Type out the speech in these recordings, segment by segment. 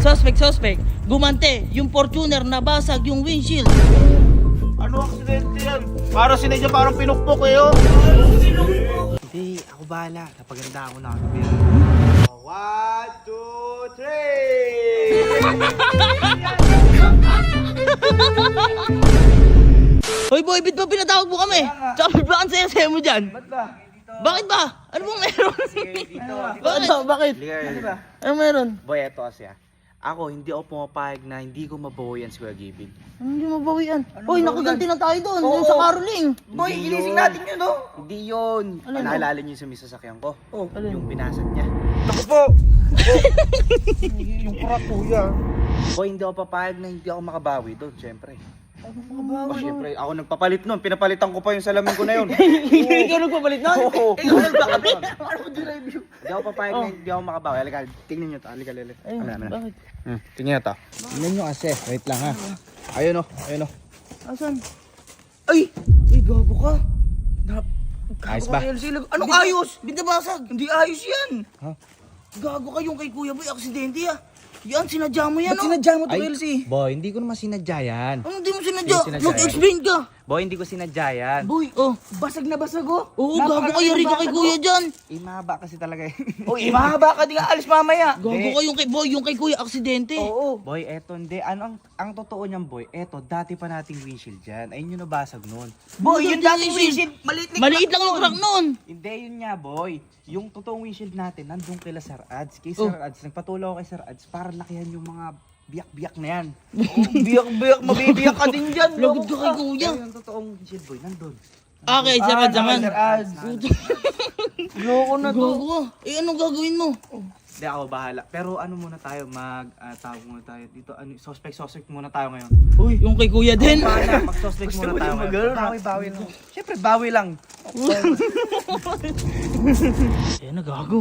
Suspect. Gumante, yung Fortuner nabasag yung windshield. Ano aksidente yan? Parang sinadya, parang pinukpok eh oh. Hindi, ako bahala. Napaganda ako na ako. 1, 2, 3! Hoy boy, bit ba pinatawag mo kami? Sabi ba ang saya-saya mo dyan? Ba't ba? Bakit ba? Ano bang meron? Bakit? Ano meron? Boy, eto kasi ako, hindi ako pumapayag na hindi ko mabawi yan si Kuya Gibig. Hindi mabawian. Hoy, nakaganti na tayo doon. Yung sa caroling. Boy, ginising natin yun oh. Hindi yun. Ano? Naalala niyo yung sa sasakyan ko? Alin? Yung binasag niya. Naku po! Yung kurat kuya. Boy, hindi ako papayag na hindi ako makabawi doon, syempre. Syempre, ako nagpapalit nun. Pinapalitan ko pa yung salamin ko na yun. Ikaw nagpapalit nun? Oo. Ikaw nagpapalit? Hindi ako papayag na hindi ako makabawi. Halika, tingnan nyo to. Halika, lele. Ayun, bakit? Tingnan nyo to. Tingnan nyo kasi. Wait lang ha. Ayun o. Ayun o. Asan? Ay! Ay, gago ka. Ayos ba? Anong ayos? Binabasag. Hindi ayos yan. Ha? Gago ka yung kay Kuya Boy, aksidente ah. Yan, sinadya mo yan Ba't oh. sinadya mo to, Ay, Elsie? Boy, hindi ko naman sinadya yan. Ano hindi mo sinadya? Hindi sinadya Mag-explain ka. Boy, hindi ko sinadya yan. Boy, oh. Basag na basag oh. Oo, gago ka, yari ka kay Kuya dyan. Mahaba kasi talaga eh. Uy, mahaba ka di nga alis mamaya. Gago ka yung kay Boy, yung kay Kuya, aksidente. Oo. Boy, eto hindi. Ano ang totoo niyan, boy? Eto, dati pa nating windshield dyan. Ayun yung nabasag nun. Boy, yung Hindi, dating hindi. windshield, Maliit lang yung crack nun. Hindi, yun nga, boy. Yung totoong windshield natin, nandun kila Sir Ads. Kay Sir Ads, nagpatulaw ako kay Sir Ads para lakihan yung mga biyak-biyak na yan. Biyak-biyak, mabibiyak ka din dyan. Lagod ka kay Kuya. Pero yung totoong windshield, boy, nandun. Okay, sarad naman. Sir Ads. Loko na to. Gago ka. Eh, anong gagawin mo? Hindi, ako bahala. Pero ano muna tayo, tawag muna tayo dito. Ano, suspect muna tayo ngayon. Uy, yung kay Kuya din. Mag-suspect Gusto muna mo tayo yung ngayon. mag-ano? Bawi lang. Siyempre, bawi lang. Eh, nagago.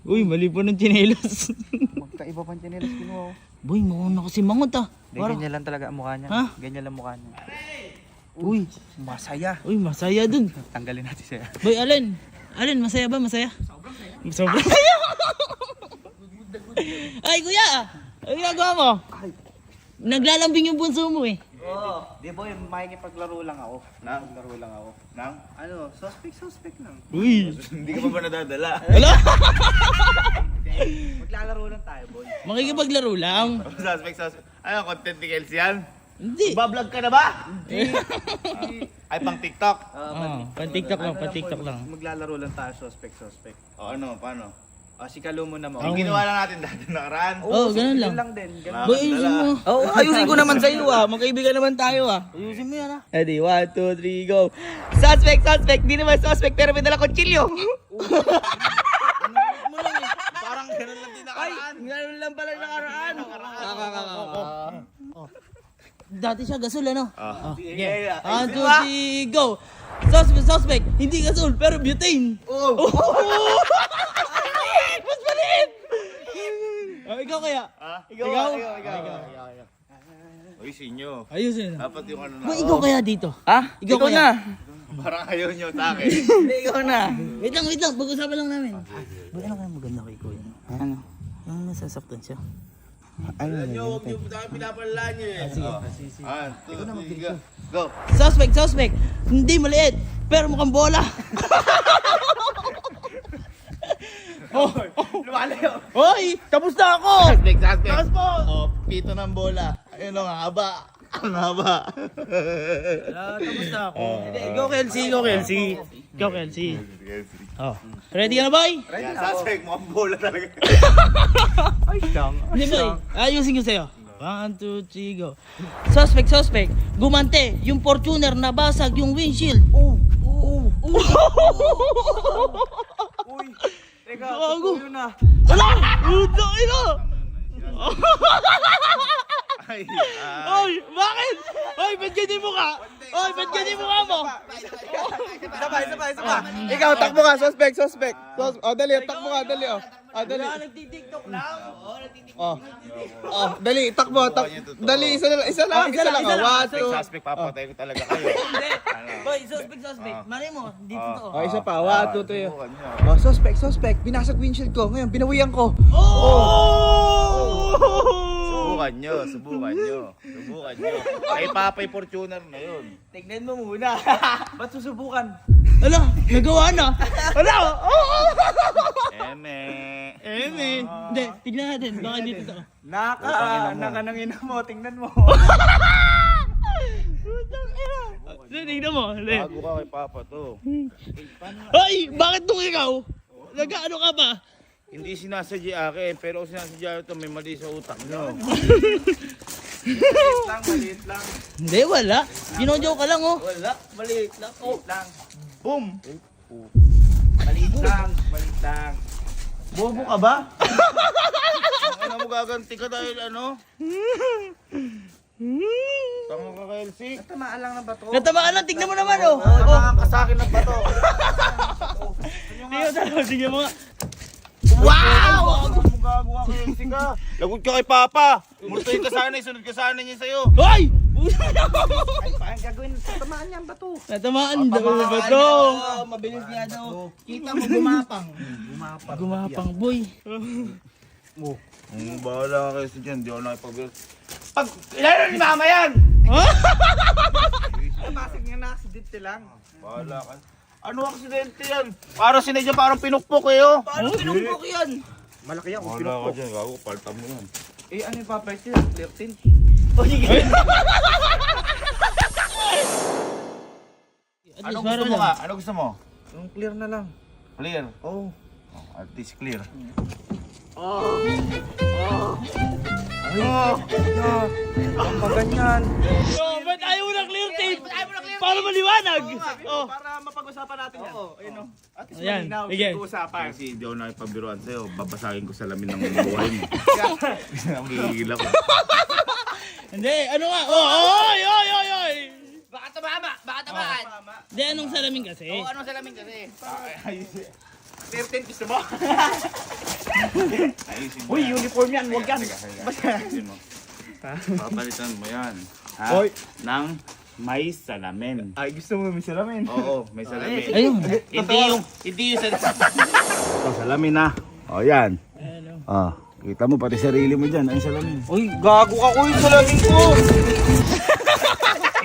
Uy, mali po ng tsinelas. Magkaiba pang chinelas kinuha. Boy, mukhang na kasi mangot ah. Parang, Ganyan lang talaga ang mukha niya. Ha? Ganyan lang mukha niya. uy, Masaya. masaya dun. Tanggalin natin siya. Boy, Alin, masaya ba? Masaya? Sobrang saya. Ay, Kuya! Ano ginagawa mo? Naglalambing yung bunso mo eh. Oo. Di boy, makikipaglaro lang ako. Maglaro lang ako. Nang? Ano, suspect lang. Uy! Hindi ka pa ba nadadala? Wala! Maglalaro lang tayo, boy. Makikipaglaro lang. Suspect. Ano, content ni Kelsey yan? Hindi. Bablog ka na ba? Ay, pang TikTok. Pan-TikTok lang. Maglalaro lang tayo, suspect. O ano, paano? Sikalo mo na mo. Yung ginawa lang natin dati nakaraan. Oo, ganun lang. Yun lang din. Ganun. Boy, ayusin mo. Oo, ayusin ko naman sa'yo ah. Magkaibigan naman tayo ah. Ayusin mo yan ah. Ready, 1, 2, 3, go. Suspect. Di naman suspect pero may dala kutsilyo. Parang ganun lang din nakaraan. Ay, ganun lang pala nakaraan. Dati siya gasol ano? Yeah. 1, 2, 3, go! Suspect! Hindi gasol, pero butane! Oh. Mas maliit! Oh, ikaw kaya? Ikaw. Uy, sinyo. Ayusin na. Dapat yung ano na. Boy, ikaw kaya dito? Ha? Ikaw kaya? na. Parang ayaw nyo sa akin. Ikaw na. Wait lang. Pag-usapan lang namin. Boy, ano kaya maganda kay Kuya? Ano? Yung nasasaktan siya. Alam nyo, huwag nyo pinapalaan nyo eh. Sige. 1, 2, 3, go. Suspect! Hindi maliit, pero mukhang bola! Lumalayo. Hoy! Tapos na ako! Suspect. Takas po! Oh, pito ng bola. Ayun o, ang haba. Ang haba. Tapos na ako. Ikaw, Kelsey. Oh. Ready ka na, boy? Yan, suspect mo ang bola talaga. Hindi, boy. Ayusin ko sa'yo. 1, 2, 3, go. Suspect. Gumante, yung Fortuner nabasag yung windshield. Uy, teka, Gago. yun na. Wala! Uda, ina! Ay, Oy, bakit? Oy, ba't ganyan mo ka? Oy, ba't ganyan mo ka mo? Isa pa. Ikaw, takbo ka, suspect. Oh, dali, takbo ka, dali. dali. Wala, nagtitiktok lang. Oo, nagtitiktok. Oh, dali, takbo, dali, isa lang. Isa lang. One, two. Suspect, papatay ko talaga kayo. Hindi. Boy, suspect. Mali mo, dito to. Oh, isa pa. 1, 2, 3. Subukan nyo. Oh, suspect. Binasag windshield ko. Ngayon, binawian ko. Subukan nyo. Kay Papay Fortuner na yun. Tignan mo muna. Ba't susubukan? Ala, nagawa na. Ala, Eme. Hindi, tignan natin. Baka dito to. Nakanangin mo. Tingnan mo. Tignan mo. Bago ka kay Papa to. Ay, bakit nung ikaw? Nag-ano ka ba? Hindi sinasadya akin, pero kung sinasadya ito, may mali sa utak nyo. Maliit lang. Hindi, wala. Gino-joke ka lang, oh. Wala, maliit lang. Oh, lang. Boom! Maliit lang. Bobo ka ba? Ang mo gaganti ka dahil ano? Tama ka kay Elsie? Tamaan lang ng bato. Natamaan lang, tignan mo naman, oh. Tamaan ka sa akin ng bato. Tignan mo nga. Wow! Gagawa ka kay Elsie ka. Lagot ka kay Papa. Multuhin ka sana, isunod ka sana niya sa'yo. Hoy! Paano gagawin? Tatamaan niya ang bato. Natamaan daw ba to? Mabilis nga daw. Kita mo gumapang. Gumapang, boy. Bahala ka kasi dyan, di ako nakipag-build. Pag ilalo ni Mama yan! Basig nga na-accident lang. Bahala ka. Ano aksidente yan? Parang sinadya parang pinukpok eh oh. Paano pinumpok yan? Malaki yan kung Bahala ka pinukpok. dyan, gago, paltam mo yan. Eh, ano yung papayos yun? Clear tint. Ano gusto mo nga? Ano gusto mo? Yung clear na lang. Clear. Oh. At least clear. Ang paganyan. Oh, ba't ayaw mo na clear tape? Para maliwanag. Oh. Para mapag-usapan natin yan. Oo, ayun o. At least Ayan, malinaw. sige. Usapan. Kasi di ako nakipagbiruan sa'yo, babasagin ko sa lamin ng buhay mo. Magigil ako. Hindi, ano nga? Oh, oy! Baka tamaan. Hindi, anong salamin kasi? Anong salamin kasi? Clear tint gusto mo? Ayusin mo Uy, yan. uniform yan. Huwag yan. Ayusin mo. Papalitan mo yan. Ha? Oy. Nang may salamin. Ay, gusto mo may salamin. Oo, may salamin. Ayun. Hindi yung salamin. Ito, salamin na. O, yan. Ah, kita mo pati sarili mo dyan. Ay, salamin. Uy, gago ka ko yung salamin ko.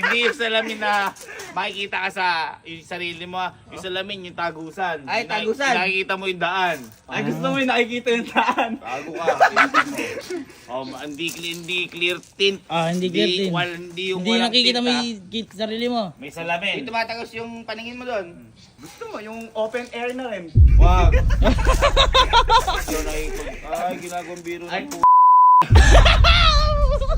Hindi yung salamin na makikita ka sa yung sarili mo. Yung salamin, yung tagusan. Ay, Yung tagusan. Nakikita mo yung daan. Ay, gusto mo yung nakikita yung daan. Tago ka. Ayusin mo. Oh, hindi clear tint. Ah, hindi clear tint. Hindi yung Hindi walang nakikita mo tint, yung sarili mo. May salamin. Yung tumatagos yung paningin mo doon. Gusto mo yung open air na rin. Wag. Yun ay ginagawang biro ng p***.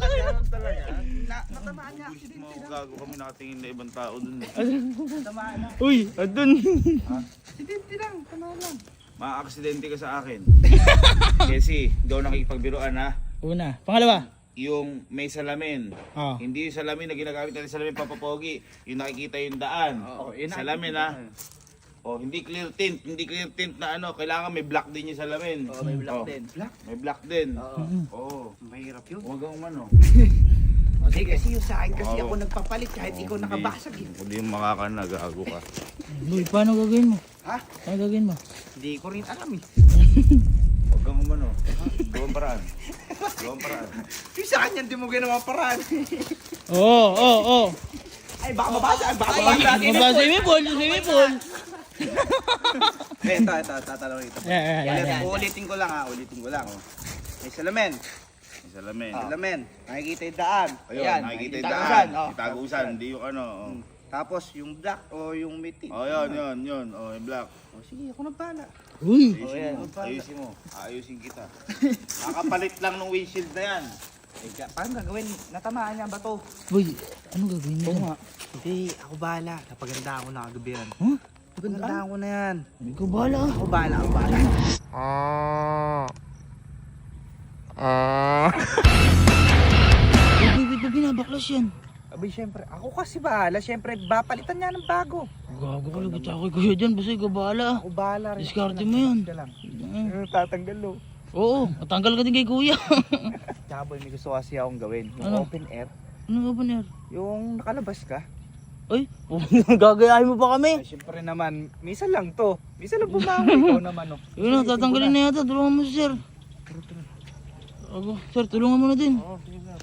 Ganun talaga. Natamaan niya. Bullshit mo, gago kami nakatingin na ibang tao dun. Tamaan na. Uy, adun. Accidente lang. Tamaan lang. Maa-aksidente ka sa akin. Kasi, hindi ako nakikipagbiroan ha. Una. Pangalawa. Yung may salamin. Oh. Hindi yung salamin na ginagamit natin salamin papapogi. Yung nakikita yung daan. Salamin ha. Oh, hindi clear tint. Hindi clear tint na ano. Kailangan may black din yung salamin. Oo, may black din. Black? May black din. Oo. Oo. Mahirap yun. Huwag kang umano. Hindi kasi yung sa akin kasi Oo. ako nagpapalit kahit ikaw nakabasag eh. Hindi yung makakanagago ka. Uy, paano gagawin mo? Ha? Paano gagawin mo? Hindi ko rin alam eh. Huwag kang umano. Gawang paraan. Gawang paraan. Yung sa kanya hindi mo ginawa paraan. Oo. Ay baka mabasa. Baka mabasa. Mabasa swimming pool. Ito, tatalawin ito. Yeah. Uulitin ko lang ha, ulitin ko lang. Oh. May salamin. May salamin. Salamin. Nakikita yung daan. Ayun, Ayan, nakikita yung tagusan, daan. oh. Itagusan, hindi yung ano. Oh. Tapos yung black o yung meeting. Oh, yun. Oh, yung black. Oh, sige, ako nang bala. Uy. Ayusin mo. Ayusin kita. Nakapalit lang ng windshield na yan. Paano gagawin? Natamaan niya ba to? Uy, ano gagawin mo? Hindi, ako bahala. Napagandaan ko na kagabihan. Huh? Napagandaan ko na yan. Ikaw bahala. Ako bahala. Wait, binabaklas yan. Abay, syempre, ako kasi bahala. Syempre, bapalitan niya ng bago. Gago ka, lagot ako kay kuya dyan. Basta ikaw bahala. Ako bahala rin. Diskarte mo yan. Ka lang. Tatanggal lo. Oo, matanggal ka din kay kuya. Tsaka boy, may gusto kasi akong gawin. Yung Ano? open air. Ano ba niya? Yung nakalabas ka. Ay, gagayahin mo pa kami. Ay, syempre naman, minsan lang to. Minsan lang bumangon. Ikaw naman, no. Yun na, tatanggalin na yata. Tulungan mo si sir. Ako, sir, tulungan mo na din. Oo, sige sir.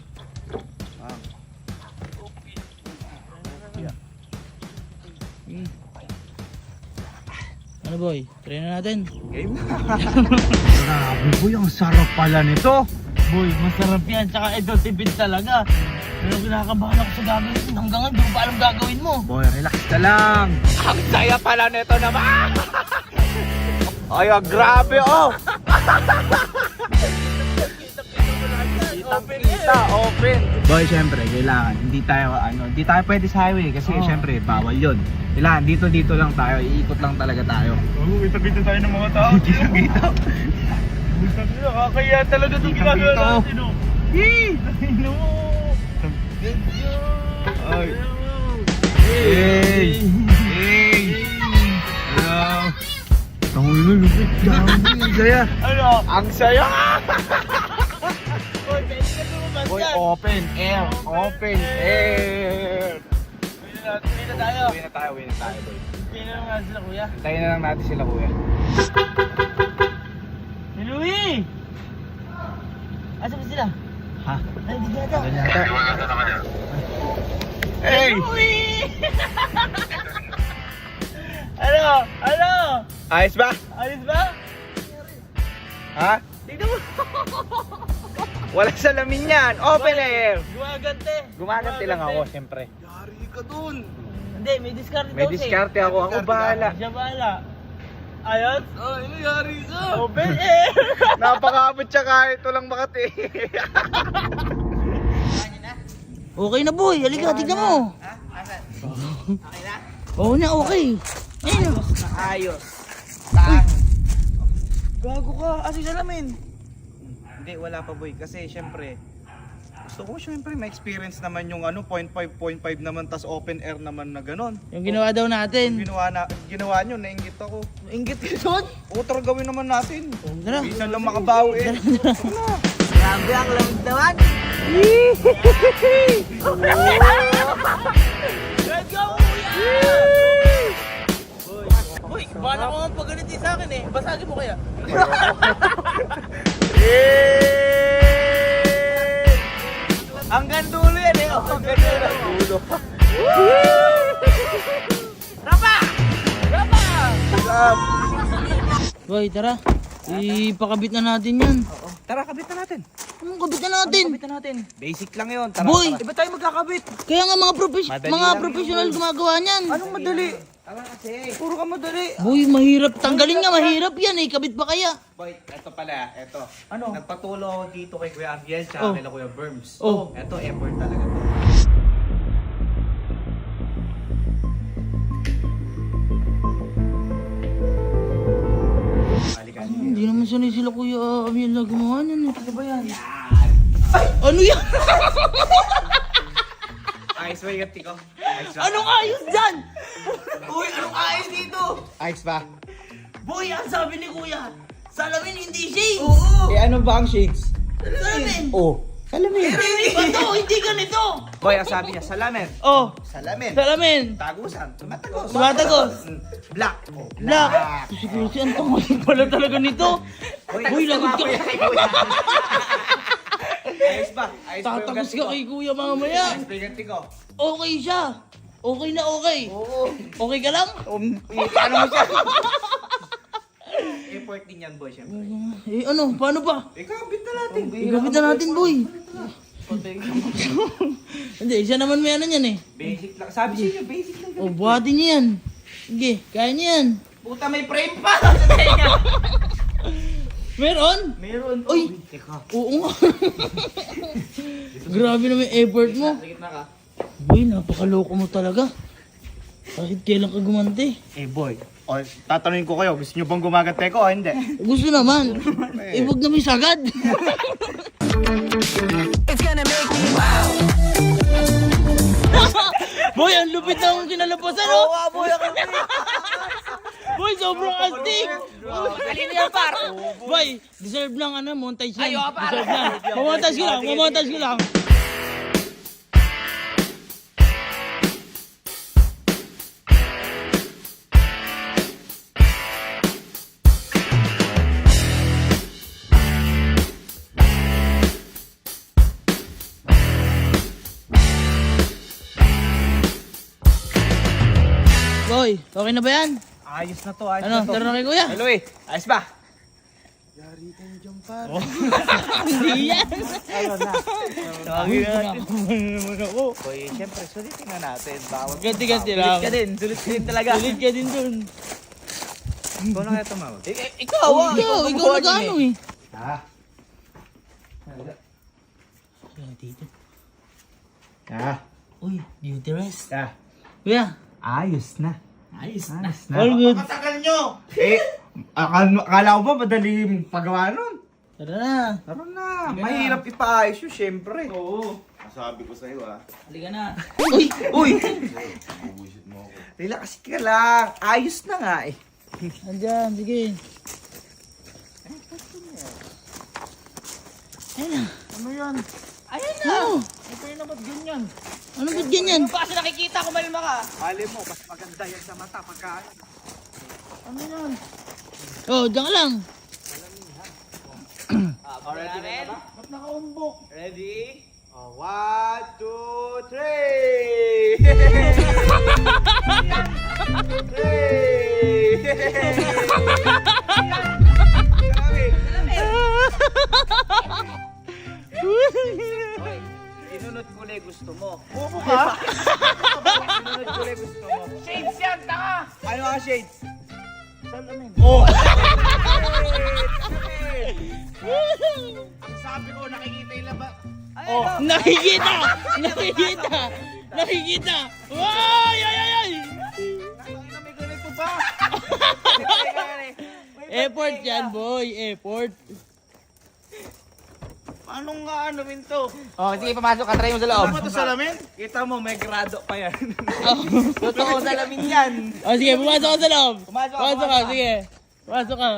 Ano boy, try na natin. Game na. Grabe boy, ang sarap pala nito. Boy, masarap yan. Tsaka ito, tipid talaga. Pero kinakabahan ako sa gagawin. Hanggang ngayon, di ko pa alam gagawin mo. Boy, relax ka lang. Ang saya pala nito naman. Ay, grabe oh. Kita, open. Boy, syempre, kailangan. Hindi tayo pwede sa highway kasi syempre, bawal yun. Kailangan, dito lang tayo. Iikot lang talaga tayo. Oo, kita-kita tayo ng mga tao. Kita. Nakakaya talaga itong ginagawa Kita. natin. Oh. Ano? Ay. Hey! Hey! Hello! Ang ulo, lupit. Ang saya. Ano? Ang saya! Boy, pwede ka lumabas Boy, yan. open air! Open air! Uwi na tayo. Uwi na tayo, boy. Uwi na naman sila kuya. Tayo na lang natin sila, kuya. Si Louie! Asa ba sila? Ha? Ay, hindi yata. Hey! Louie! Ano? Ano? Ayos ba? Ayos ba? Ha? Tignan mo. Wala salamin yan! Open air! Gumagante. Gumagante lang ako, syempre. Yari ka dun. Hindi, may diskarte May daw siya. diskarte ako. Ako bahala. Siya bahala. Ayos? Ay, yari ka. Open air! Napakabot siya kahit walang makati. Okay na boy, halika, tignan mo. Ha? Asan? Okay na? Oo na, okay. Ayun. Ayos. Saan? Gago ka, asi salamin. Hindi, wala pa boy. Kasi syempre, gusto ko syempre ma-experience naman yung 0.5 naman, tas open air naman na ganon. Yung ginawa daw natin. Ginawa nyo, nainggit ako. Ingit ka doon? Utro gawin naman natin. Tara. Minsan lang makabawi eh. Grabe ang lamig naman. Let's go, kuya! Uy, bala ko nga pagganiti sa akin eh. Basagin mo kaya. Hanggang dulo yan eh. Hanggang dulo. Rapa! Rapa! Boy, tara. Ipakabit na natin yan. Tara, kabit na natin. Anong kabit na natin? Kabit na natin. Basic lang yun. Tara, Boy! tara. Iba tayo magkakabit. Kaya nga mga, Madali mga lang professional gumagawa niyan. Anong madali? Tama kasi. Puro ka madali. Boy, mahirap. Tanggalin nga, mahirap yan eh. Kabit pa kaya? Boy, eto pala, eto. Ano? Nagpatulo ako dito kay Kuya Abiel, tsaka Oh. kay Kuya Berms. Oh. Eto, effort talaga to. Halika, Hindi naman sanay sila kuya Abiel na gumawa niyan eh. Ano ba yan? Ay! Ano yan? Ayos ba yung ko? Ayos ba? Anong ayos dyan? Uy, anong ayos dito? Ayos ba? Boy, ang sabi ni kuya, salamin hindi shades. Eh, ano ba ang shades? Salamin. Oh, salamin. Hindi ba to? Hindi ganito. Boy, ang sabi niya, salamin. Oh, Salamin. salamin. Tagusan. Tumatagos. Tumatagos. Black. Oh, Black. Siguro si Antong pala talaga nito. Boy, lagot ka. Ayos ba? Ayos ba yung Tatagos ganti ka ko? kay kuya mamaya. Ayos ba yung ganti ko? Okay siya. Okay na okay. Oo. Okay ka lang? Ano mo siya? Effort din yan, boy, syempre. Eh ano, paano pa? Ikabit na natin. Igabit na natin, boy. Hindi, siya naman may ano yan eh. Basic lang. Sabi sa inyo, basic lang. O, buhatin niya yan. Sige, kaya niya yan. Puta, may frame pa! Meron? Meron. Uy! Teka. Oo nga. Grabe naman yung effort mo. Sa gitna ka. Boy, napakaloko mo talaga. Kahit kailan ka gumanti. Eh, boy. O, tatanungin ko kayo, gusto nyo bang gumagante ko o hindi? Gusto naman. Eh, wag na may sagad. Boy, ang lupit ng kinalabasan, oh! boy, ako Boy, sobrang astig! Kanino yan, par? Boy, deserve lang ano, montage yan. Ay, oo, par. Deserve lang. Mamontage ko lang. Boy, okay na ba yan? Ayos na to, ayos Ano, na to. tara na kay kuya. Hello eh, ayos ba? Hindi yan. Ayun na. Tawagin naman ako. Boy, syempre, sulitin na natin. Bawat Ganti-ganti lang. sulit ka din talaga. Sulit ka din dun. Ikaw na kaya tumawag. Ikaw nag-ano eh. Ha? Dito. Ha? Uy, beauty rest. Ha? Kuya, Ayos na. ayos na. All good. Matagal nyo! Akala ko ba madaling pagawa nun? Tara na. Tara na, mahirap ipaayos yun, syempre. Oo. Sabi ko sa'yo Halika na. Uy! Uy! Bubuisit mo ako. Relax ka lang, ayos na nga eh. Andyan, sige. Ayun na. Ano yan? Ayan na. Ano? Ito yun na ba't ganyan? Ano ba't ganyan? Ano ba kasi nakikita ko malima ka? Mali mo, mas maganda yan sa mata pagka... Ano yan? Oh, diyan ka lang. Ready na ba? Ba't nakaumbok? Ready? Oh, 1, 2, 3! Sinunod ko lang gusto mo. Bobo ka? Sinunod ko lang gusto mo. Shades yan, tanga! Ano ang shades? Oh! Salamin! Ang sabi ko, nakikita yung laba. Oh! Nakikita! Nakikita! Nakikita! Ay! Ay! Ay! Ay! May ganito pa! Effort yan, boy. Effort. Paano nga ano to? Oh, sige, pamasok ka. Try mo sa loob. Ano ba ito salamin? Kita mo, may grado pa yan. Totoo salamin yan. Oh, sige, pumasok ka sa loob. Pumasok ka, Pumasok ka, pumasok ka. sige. Pumasok ka.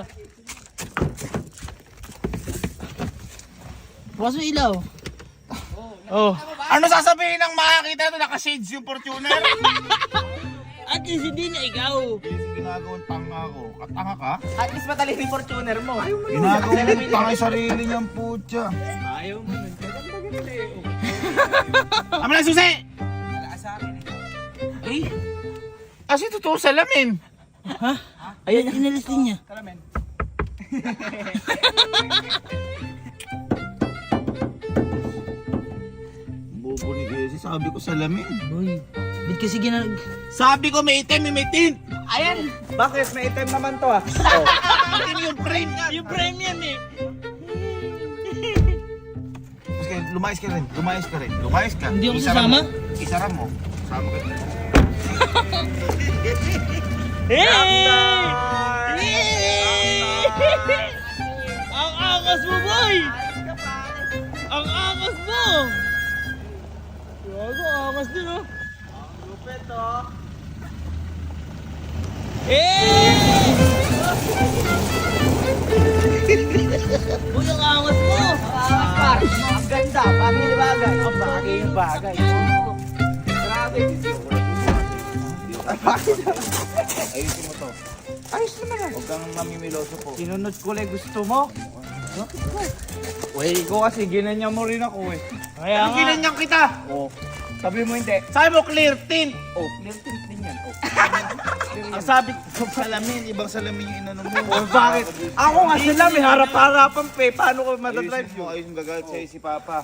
Pumasok yung ilaw. Oh. Ano sasabihin ng makakita ito? Naka-shades yung Fortuner? At least hindi na ikaw. Ginagawang tanga ko. Katanga ka? At least matalino yung Fortuner mo. Ginagawang tanga yung sarili niyang putya. Ayaw mo nun. Ganda ganun eh. Ama na susi! Wala sa akin eh. Ay, Kasi totoo salamin. ha? Ayan, inalis din niya. Salamin. Bobo ni Jesse, sabi ko salamin. Boy, ba't kasi ginag... Sabi ko may item, may tint. Ayan. Bakit? May item naman to ah. Item yung frame niya. Yung premium eh. Kasi lumayas ka rin, lumayas ka rin, lumayas ka. Hindi ako Isara sasama? mo. Isara mo. Sama ka rin. Hey! Hey! Ang angas mo, boy! Ang angas mo! Gago, angas din, oh. Lupet oh. Hey! Uy, ang angas mo! Par, ang ganda. Bagay na bagay. Ang bagay yung bagay. Grabe. Ayusin mo to. Ayos naman ah. Huwag kang mamimiloso po. Sinunod ko lang gusto mo. Uy, ikaw kasi ginanyan mo rin ako eh. Kaya Ano ginanyan kita? Oh. Sabi mo hindi. Sabi mo clear tint. Oh, clear tint din yan. Oh. Ang sabi ko salamin, ibang salamin yung inano mo. Oh, bakit? Ako nga sila, may harap-harapan pe. Paano ko madadrive Ayusin mo, yun? ayusin gagalit sa'yo si Papa.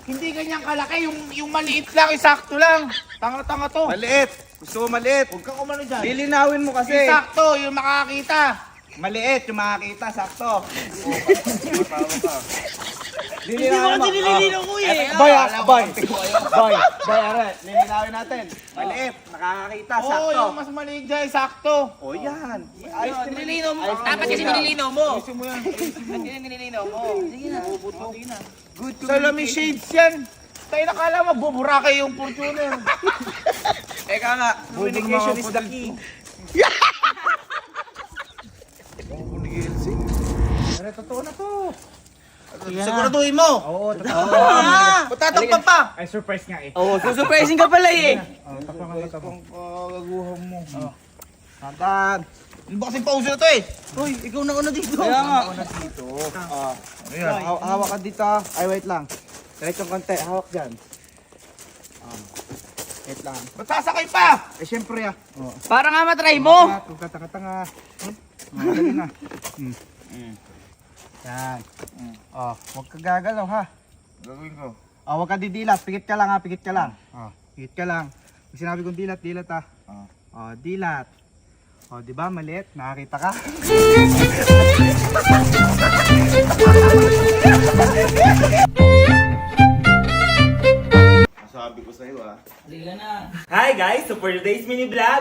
Hindi ganyan kalaki, yung maliit lang, sakto lang. Tanga-tanga to. Maliit. Gusto mo maliit. Huwag kang umano dyan. Lilinawin mo kasi. Sakto, yung makakita. Maliit, yung makakita, sakto. Hindi mo kasi nililino ko eh. Boy, are, lilinawin natin. Maliit, nakakakita, Oo, sakto. yung mas maliit dyan, sakto. Oh, yan. Ayos din. Nililino mo. Dapat kasi nililino mo. Ayusin mo yan. Dapat kasi nililino mo. Sige na. Good Salamin shades yan. Tayo nakala mo, buburake yung Fortuner. Eka nga, communication is the key. Siguraduhin mo. Oo, Tatakpan pa. Ay, surprise nga eh. Oo, susurprisein ka pala eh. Takpan ka, takpan. Kagaguhan mo. Tantan. Ano ba kasing pause na to eh? Hoy, ikaw na una dito. Kaya nga. Dito. Ayan, hawak ka dito. Ay, wait lang. Diretsong konti, hawak dyan. Wait lang. Ba't sasakay pa? Eh, syempre ah. Para nga matry mo. Huwag ka tanga-tanga. Dali na. Yan. Huwag ka gagalaw ha. Gagawin ko. Huwag ka didilat. Pikit ka lang ha, pikit ka lang. Pikit ka lang. Pag sinabi kong dilat, dilat ha. Dilat. Di ba maliit? Nakakita ka? Sabi ko sa'yo ah. Halika na. Hi guys! So for today's mini vlog,